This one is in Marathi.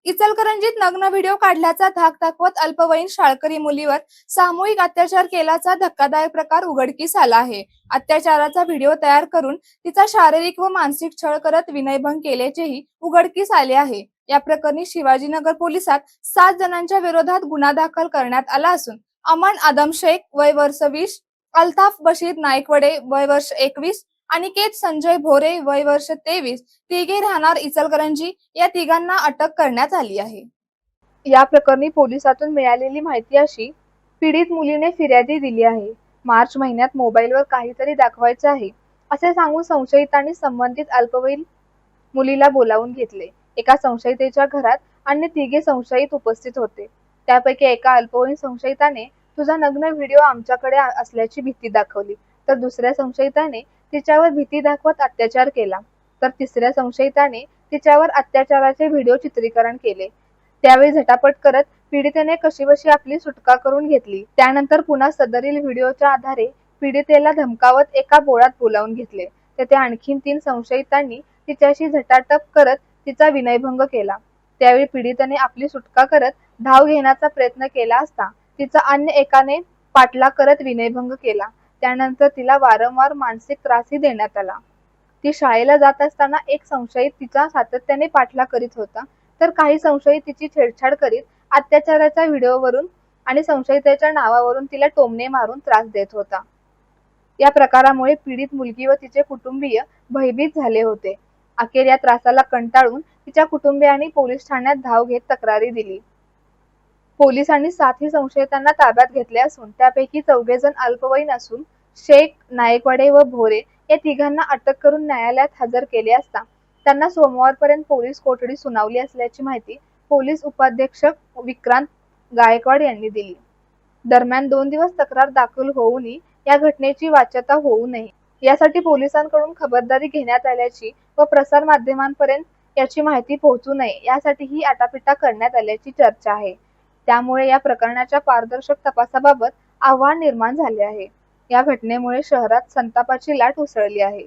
इचलकरंजीत नग्न व्हिडिओ काढल्याचा धाक दाखवत अल्पवयीन शाळकरी मुलीवर सामूहिक अत्याचार केल्याचा धक्कादायक प्रकार उघडकीस आला आहे. अत्याचाराचा व्हिडिओ तयार करून तिचा शारीरिक व मानसिक छळ करत विनयभंग केल्याचेही उघडकीस आले आहे. या प्रकरणी शिवाजीनगर पोलिसात 7 जणांच्या विरोधात गुन्हा दाखल करण्यात आला असून अमन आदम शेख वय वर्ष 20, अल्ताफ बशीर नाईकवडे वय वर्ष 21, अनिकेत संजय भोरे वय वर्ष 23, तिघे राहणार इचलकरंजी या तिघांना अटक करण्यात आली आहे. या प्रकरणी पोलिसातून मिळालेली माहिती अशी, पीडित मुलीने फिर्यादी दिली आहे. मार्च महिन्यात मोबाईलवर काहीतरी दाखवायचे आहे असे सांगून संशयितांनी संबंधित अल्पवयीन मुलीला बोलावून घेतले. एका संशयितेच्या घरात अन्य तिघे संशयित उपस्थित होते. त्यापैकी एका अल्पवयीन संशयिताने तुझा नग्न व्हिडिओ आमच्याकडे असल्याची भीती दाखवली, तर दुसऱ्या संशयिताने तिच्यावर भीती दाखवत अत्याचार केला, तर तिसऱ्या संशयिताने तिच्यावर अत्याचाराचे व्हिडिओ चित्रीकरण केले. त्यावेळी झटापट करत पीडितेने कशीबशी आपली सुटका करून घेतली. त्यानंतर पुन्हा सदरील व्हिडिओच्या आधारे पीडितेला धमकावत एका बोळात बोलावून घेतले. तेथे आणखी 3 संशयितांनी तिच्याशी झटाटप करत तिचा विनयभंग केला. त्यावेळी पीडितेने आपली सुटका करत धाव घेण्याचा प्रयत्न केला असता तिचा अन्य एकाने पाठलाग करत विनयभंग केला. त्यानंतर तिला वारंवार मानसिक त्रासही देण्यात आला. ती शाळेला जात असताना एक संशयित तिचा सातत्याने पाठलाग करीत होता, तर काही संशयित तिची छेडछाड करीत अत्याचाराच्या व्हिडिओवरून आणि संशयिताच्या नावावरून तिला टोमणे मारून त्रास देत होता. या प्रकारामुळे पीडित मुलगी व तिचे कुटुंबीय भयभीत झाले होते. अखेर या त्रासाला कंटाळून तिच्या कुटुंबियांनी पोलीस ठाण्यात धाव घेत तक्रारी दिली. पोलिसांनी 7ही संशयितांना ताब्यात घेतले असून त्यापैकी 4 जण अल्पवयीन असून शेख, नाईकवाडे व भोरे या तिघांना अटक करून न्यायालयात हजर केले असता त्यांना सोमवारपर्यंत पोलीस कोठडी सुनावली असल्याची माहिती पोलीस उपाधीक्षक विक्रांत गायकवाड यांनी दिली. दरम्यान 2 दिवस तक्रार दाखल होऊनही या घटनेची वाच्यता होऊ नये यासाठी पोलिसांकडून खबरदारी घेण्यात आल्याची व प्रसार माध्यमांपर्यंत याची माहिती पोहोचू नये यासाठी ही आटापिटा करण्यात आल्याची चर्चा आहे. त्यामुळे या प्रकरणाच्या पारदर्शक तपासाबाबत आव्हान निर्माण झाले आहे. या घटनेमुळे शहरात संतापाची लाट उसळली आहे.